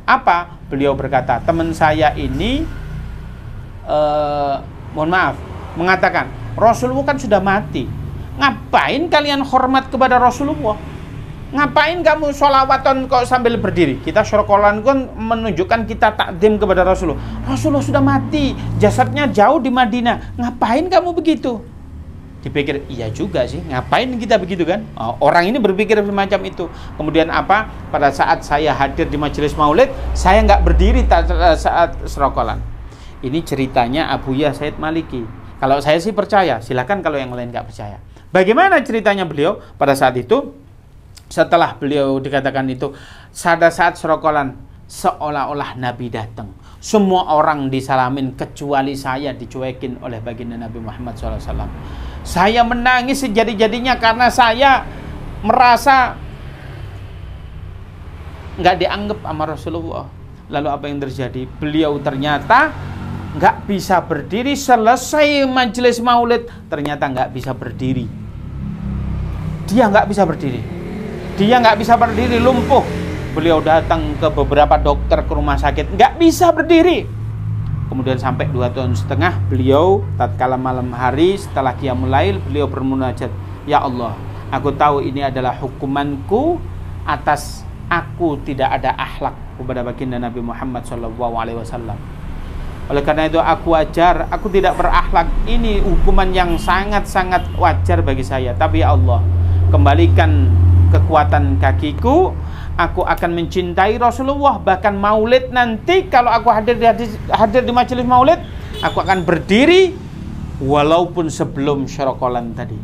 Apa? Beliau berkata, teman saya ini mohon maaf, mengatakan Rasulullah kan sudah mati. Ngapain kalian hormat kepada Rasulullah? Ngapain kamu sholawatan kok sambil berdiri? Kita syrokolan kan menunjukkan kita takdim kepada Rasulullah. Rasulullah sudah mati, jasadnya jauh di Madinah. Ngapain kamu begitu? Dipikir, iya juga sih, ngapain kita begitu kan? Orang ini berpikir semacam itu. Kemudian apa? Pada saat saya hadir di majelis maulid, saya nggak berdiri saat syrokolan. Ini ceritanya Abuya Said Maliki. Kalau saya sih percaya, silakan kalau yang lain nggak percaya. Bagaimana ceritanya beliau pada saat itu? Setelah beliau dikatakan itu, pada saat syrokolan seolah-olah Nabi datang. Semua orang disalamin kecuali saya dicuekin oleh baginda Nabi Muhammad SAW. Saya menangis sejadi-jadinya karena saya merasa nggak dianggap sama Rasulullah. Lalu apa yang terjadi? Beliau ternyata nggak bisa berdiri. Selesai majelis maulid, ternyata nggak bisa berdiri. Dia nggak bisa berdiri. Dia nggak bisa berdiri, lumpuh. Beliau datang ke beberapa dokter, ke rumah sakit, nggak bisa berdiri. Kemudian sampai 2 tahun setengah, beliau tatkala malam hari setelah qiyamul lail, beliau bermunajat, ya Allah, aku tahu ini adalah hukumanku atas aku tidak ada akhlak kepada baginda Nabi Muhammad SAW. Oleh karena itu aku wajar, aku tidak berakhlak. Ini hukuman yang sangat-sangat wajar bagi saya. Tapi ya Allah, kembalikan kekuatan kakiku, aku akan mencintai Rasulullah. Bahkan maulid nanti kalau aku hadir di majelis maulid, aku akan berdiri walaupun sebelum syrokolan tadi.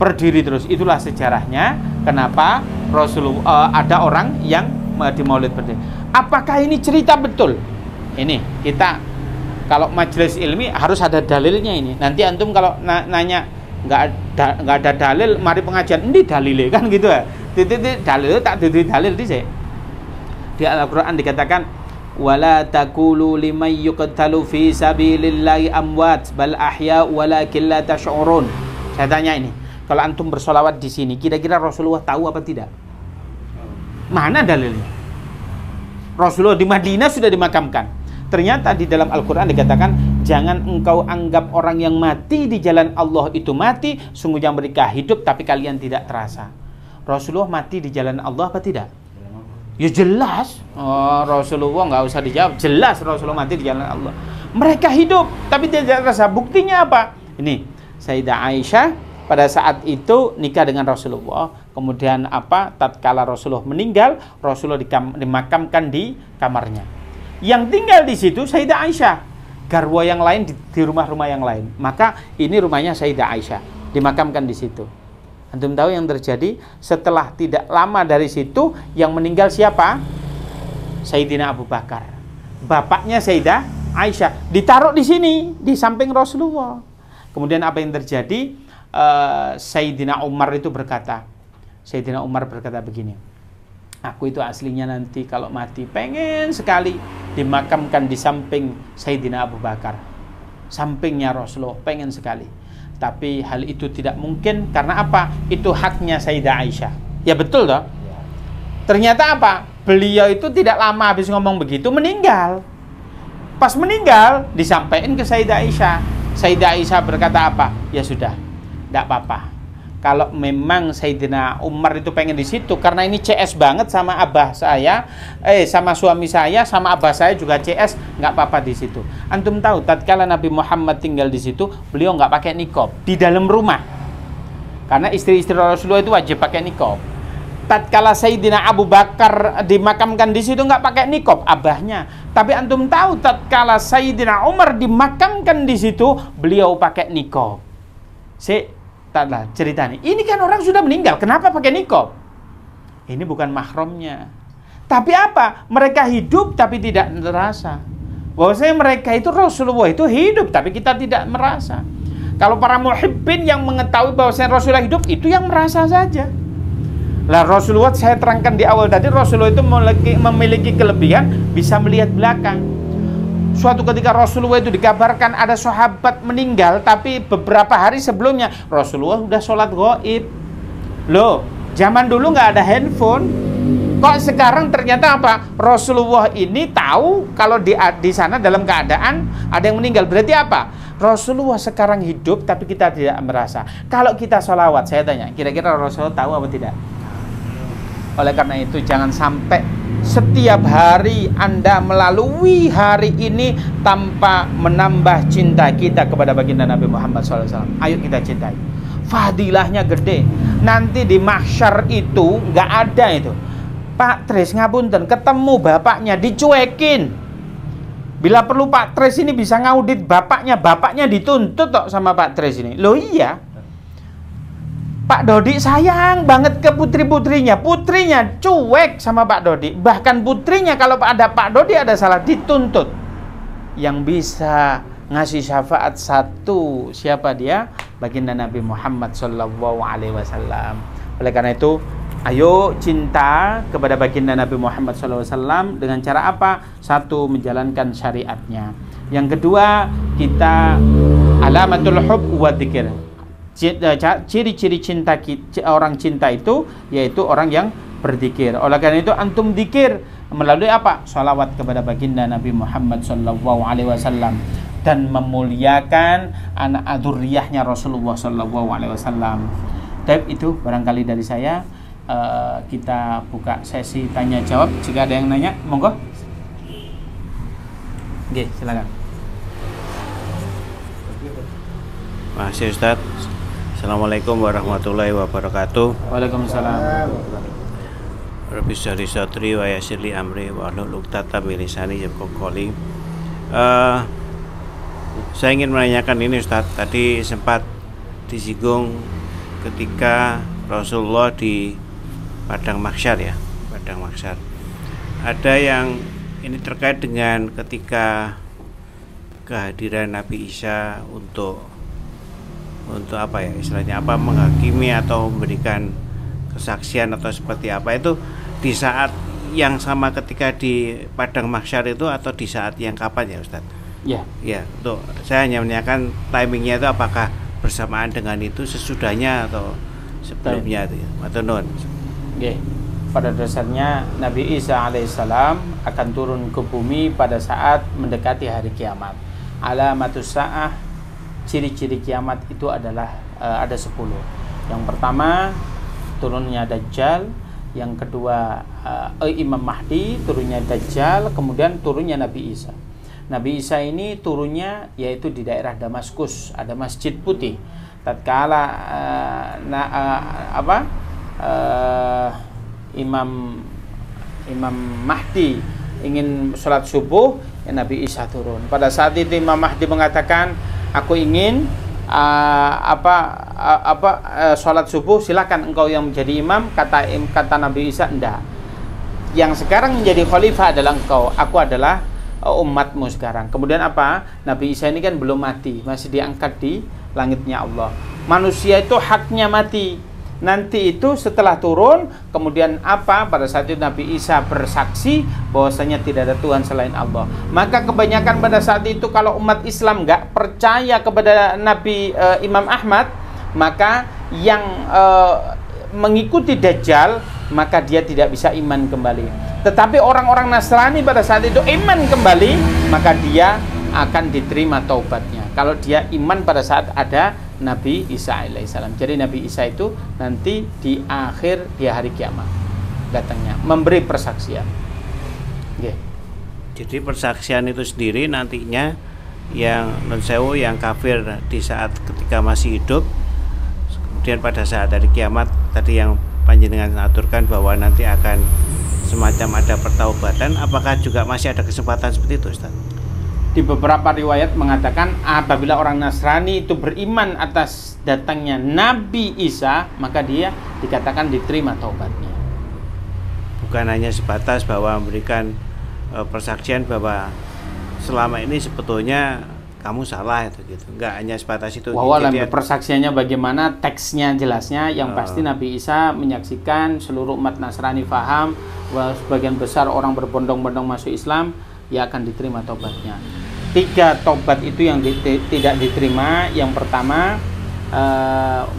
Berdiri terus. Itulah sejarahnya kenapa Rasulullah ada orang yang di maulid berdiri. Apakah ini cerita betul? Ini kita kalau majelis ilmi harus ada dalilnya ini. Nanti antum kalau nanya nggak ada dalil, mari pengajian ini dalilnya kan gitu ya. Dalil tak dalil di saya. Di Al-Qur'an dikatakan wala taqulu liman yuqtalu fi sabilillahi amwat bal ahya walakin la tash'urun. Saya tanya ini, kalau antum bersolawat di sini, kira-kira Rasulullah tahu apa tidak? Mana dalilnya? Rasulullah di Madinah sudah dimakamkan. Ternyata di dalam Al-Quran dikatakan, jangan engkau anggap orang yang mati di jalan Allah itu mati, sungguhnya mereka hidup tapi kalian tidak terasa. Rasulullah mati di jalan Allah apa tidak? Ya jelas. Rasulullah nggak usah dijawab, jelas Rasulullah mati di jalan Allah. Mereka hidup tapi tidak terasa. Buktinya apa? Ini Sayyidah Aisyah pada saat itu nikah dengan Rasulullah. Kemudian apa? Tatkala Rasulullah meninggal, Rasulullah dimakamkan di kamarnya. Yang tinggal di situ Sayyidah Aisyah, garwa yang lain di rumah-rumah yang lain. Maka ini rumahnya Sayyidah Aisyah, dimakamkan di situ. Antum tahu yang terjadi setelah tidak lama dari situ yang meninggal siapa? Sayyidina Abu Bakar, bapaknya Sayyidah Aisyah, ditaruh di sini di samping Rasulullah. Kemudian apa yang terjadi? Sayyidina Umar itu berkata, Sayyidina Umar berkata begini, aku itu aslinya nanti kalau mati pengen sekali dimakamkan di samping Sayyidina Abu Bakar, sampingnya Rasulullah, pengen sekali. Tapi hal itu tidak mungkin karena apa? Itu haknya Sayyidah Aisyah. Ya betul toh? Ternyata apa? Beliau itu tidak lama habis ngomong begitu meninggal. Pas meninggal disampaikan ke Sayyidah Aisyah. Sayyidah Aisyah berkata apa? Ya sudah, tidak apa-apa. Kalau memang Sayyidina Umar itu pengen di situ karena ini CS banget sama abah saya, sama suami saya, sama abah saya juga CS, nggak apa-apa di situ. Antum tahu tatkala Nabi Muhammad tinggal di situ, beliau nggak pakai niqab di dalam rumah. Karena istri-istri Rasulullah itu wajib pakai niqab. Tatkala Sayyidina Abu Bakar dimakamkan di situ nggak pakai niqab abahnya. Tapi antum tahu tatkala Sayyidina Umar dimakamkan di situ, beliau pakai niqab. Taklah cerita nih. Ini kan orang sudah meninggal, kenapa pakai niqab? Ini bukan mahramnya. Tapi apa? Mereka hidup tapi tidak terasa. Bahwasanya mereka itu Rasulullah itu hidup tapi kita tidak merasa. Kalau para muhibbin yang mengetahui bahwasanya Rasulullah hidup itu yang merasa saja. Lah Rasulullah saya terangkan di awal tadi, Rasulullah itu memiliki kelebihan bisa melihat belakang. Suatu ketika Rasulullah itu dikabarkan ada sahabat meninggal, tapi beberapa hari sebelumnya Rasulullah sudah sholat gaib. Loh, zaman dulu nggak ada handphone, Kok sekarang ternyata apa? Rasulullah ini tahu kalau di sana dalam keadaan ada yang meninggal. Berarti apa? Rasulullah sekarang hidup tapi kita tidak merasa. Kalau kita sholawat, saya tanya, kira-kira Rasulullah tahu apa tidak? Oleh karena itu jangan sampai setiap hari Anda melalui hari ini tanpa menambah cinta kita kepada baginda Nabi Muhammad SAW. Ayo kita cintai. Fadilahnya gede. Nanti di mahsyar itu nggak ada itu. Pak Tris ngapunten, ketemu bapaknya dicuekin. Bila perlu Pak Tris ini bisa ngaudit bapaknya dituntut kok sama Pak Tris ini. Loh iya. Pak Dodi sayang banget ke putrinya cuek sama Pak Dodi. Bahkan putrinya kalau ada Pak Dodi ada salah dituntut. Yang bisa ngasih syafaat satu siapa dia? Baginda Nabi Muhammad Sallallahu Alaihi Wasallam. Oleh karena itu, ayo cinta kepada baginda Nabi Muhammad Sallallahu Alaihi Wasallam dengan cara apa? Satu, menjalankan syariatnya. Yang kedua, kita alamatul hub wa dzikir. Ciri-ciri cinta orang cinta itu yaitu orang yang berzikir. Oleh karena itu antum zikir melalui apa? Shalawat kepada baginda Nabi Muhammad Sallallahu Alaihi Wasallam dan memuliakan anak dzurriyyahnya Rasulullah Sallallahu Alaihi Wasallam. Tapi itu barangkali dari saya. Kita buka sesi tanya jawab. Jika ada yang nanya, monggo. Oke, silakan. Makasih Ustaz. Assalamualaikum warahmatullahi wabarakatuh. Waalaikumsalam. Rabbi syrah sadri wa yassir li amri wa hlul 'uqdatam min lisani yafqahu qawli. Saya ingin menanyakan ini Ustaz. Tadi sempat disinggung ketika Rasulullah di Padang Mahsyar ya, Padang Mahsyar. Ada yang ini terkait dengan ketika kehadiran Nabi Isa untuk apa ya istilahnya, apa menghakimi atau memberikan kesaksian atau seperti apa, itu di saat yang sama ketika di Padang Mahsyar itu atau di saat yang kapan ya Ustaz? Ya. Ya, untuk saya hanya menanyakan timingnya itu apakah bersamaan dengan itu, sesudahnya atau sebelumnya itu ya. Matur. Oke. Pada dasarnya Nabi Isa alaihissalam akan turun ke bumi pada saat mendekati hari kiamat. Alamatus sa'ah, ciri-ciri kiamat itu adalah ada 10. Yang pertama turunnya Dajjal, yang kedua Imam Mahdi, turunnya Dajjal, kemudian turunnya Nabi Isa. Nabi Isa ini turunnya yaitu di daerah Damaskus, ada Masjid Putih. Tatkala Imam Mahdi ingin sholat subuh, ya Nabi Isa turun. Pada saat itu Imam Mahdi mengatakan, aku ingin sholat subuh, silakan engkau yang menjadi imam. Kata Nabi Isa, enggak. Yang sekarang menjadi khalifah adalah engkau, aku adalah umatmu sekarang. Kemudian apa? Nabi Isa ini kan belum mati, masih diangkat di langitnya Allah. Manusia itu haknya mati. Nanti itu setelah turun, kemudian apa? Pada saat itu Nabi Isa bersaksi bahwasanya tidak ada Tuhan selain Allah. Maka kebanyakan pada saat itu kalau umat Islam nggak percaya kepada Nabi Imam Ahmad, maka yang mengikuti Dajjal, maka dia tidak bisa iman kembali. Tetapi orang-orang Nasrani pada saat itu iman kembali, maka dia akan diterima taubatnya. Kalau dia iman pada saat ada Nabi Isa alaihissalam. Jadi Nabi Isa itu nanti di akhir di hari kiamat datangnya memberi persaksian. Okay. Jadi persaksian itu sendiri nantinya yang non-sewu, yang kafir di saat ketika masih hidup, kemudian pada saat hari kiamat tadi yang panjenengan aturkan bahwa nanti akan semacam ada pertaubatan. Apakah juga masih ada kesempatan seperti itu Ustaz? Di beberapa riwayat mengatakan apabila orang Nasrani itu beriman atas datangnya Nabi Isa, maka dia dikatakan diterima taubatnya. Bukan hanya sebatas bahwa memberikan persaksian bahwa selama ini sebetulnya kamu salah itu gitu. Enggak hanya sebatas itu. Bahwa persaksiannya bagaimana, teksnya jelasnya, yang pasti Nabi Isa menyaksikan seluruh umat Nasrani faham bahwa sebagian besar orang berbondong-bondong masuk Islam, ya akan diterima taubatnya. 3 taubat itu yang tidak diterima. Yang pertama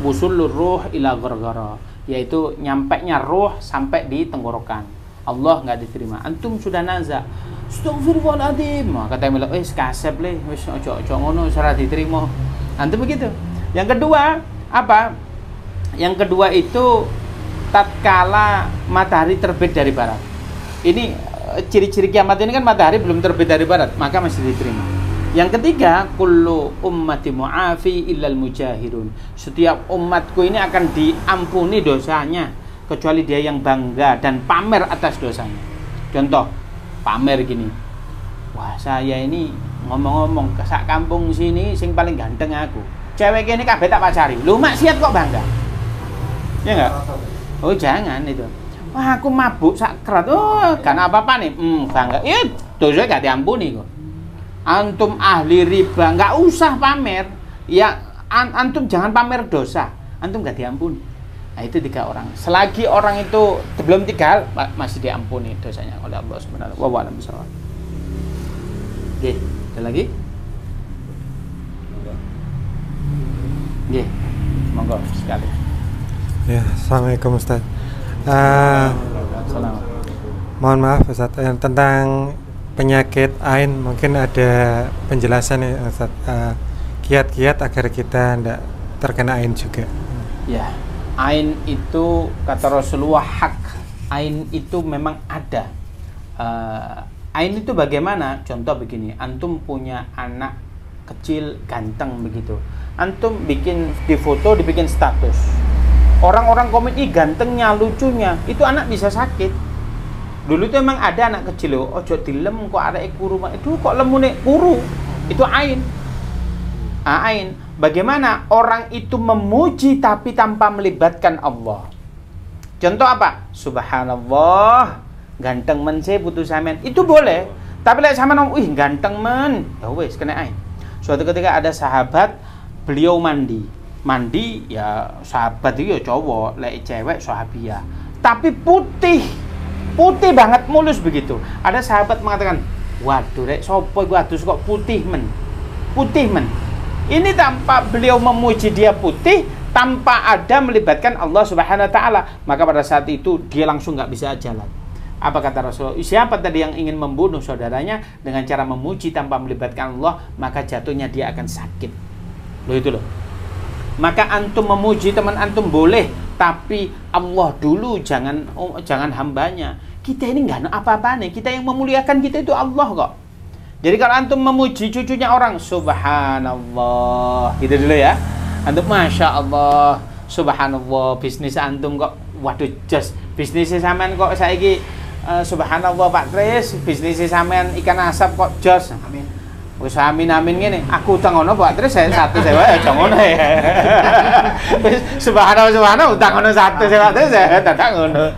wusulur ruh ila gharghara, yaitu nyampainya ruh sampai di tenggorokan. Allah nggak diterima. Antum sudah nazar, astagfirullahaladzim, kata yang bilang, kasep le, wis ojo ngono, ora diterima. Antum begitu. Yang kedua apa? Yang kedua itu tatkala matahari terbit dari barat. Ini ciri-ciri kiamat ini kan matahari belum terbit dari barat, maka masih diterima. Yang ketiga, kullu ummati mu'afi illal mujahirun. Setiap umatku ini akan diampuni dosanya kecuali dia yang bangga dan pamer atas dosanya. Contoh, pamer gini. Wah, saya ini ngomong-ngomong ke sak kampung sini sing paling ganteng aku. Cewek ini kabeh tak pacari. Lu maksiat kok bangga? Ya enggak? Oh, jangan itu. Wah, aku mabuk sakrat. Oh, kan apa-apa nih? Bangga. Dosa gak diampuni kok. Antum ahli riba, nggak usah pamer. Ya, antum jangan pamer dosa. Antum gak diampuni. Nah, itu 3 orang. Selagi orang itu belum 3 hal, masih diampuni dosanya oleh Allah Subhanahu wa ta'ala. Oke, ada lagi? Oke, monggo sekali. Ya, assalamualaikum Ustaz. Mohon maaf Ustaz, tentang penyakit ain mungkin ada penjelasan ya Ustaz, kiat-kiat agar kita tidak terkena ain juga. Ya, ain itu kata Rasulullah hak. Ain itu memang ada. Ain itu bagaimana? Contoh begini, antum punya anak kecil ganteng begitu, antum bikin di foto, dibikin status. Orang-orang komen, ih gantengnya, lucunya, itu anak bisa sakit. Dulu itu emang ada anak kecil loh, ojo dilem kok ada kuru, itu kok lemune kuru, itu ain. Ain. Bagaimana orang itu memuji tapi tanpa melibatkan Allah? Contoh apa? Subhanallah, ganteng men saya butuh sampean. Itu boleh. Tapi lek sampean ngomong, ih ganteng men, ya wis kena ain. Suatu ketika ada sahabat, beliau mandi ya sahabat itu ya cowok, lek cewek sahabiah, tapi putih banget, mulus begitu. Ada sahabat mengatakan, waduh rek sopo gua adus kok putih men. Ini tanpa beliau memuji dia putih, tanpa ada melibatkan Allah Subhanahu wa ta'ala. Maka pada saat itu dia langsung nggak bisa jalan. Apa kata Rasulullah? Siapa tadi yang ingin membunuh saudaranya dengan cara memuji tanpa melibatkan Allah, maka jatuhnya dia akan sakit. Loh itu loh. Maka antum memuji teman antum boleh, tapi Allah dulu, jangan hambanya. Kita ini nggak ada apa-apa nih. Kita yang memuliakan kita itu Allah kok. Jadi kalau antum memuji cucunya orang, subhanallah, gitu dulu ya. Antum masya Allah, subhanallah, bisnis antum kok, waduh just bisnisnya sampean kok saiki subhanallah Pak Tris, bisnisnya sampean ikan asap kok jos. Amin. Wis amin ngene. Aku utang ngono Pak Tris, saya 1 sewa aja ngono ya. Subhanallah utang ngono 1 sewa Tris, saya tak ngono.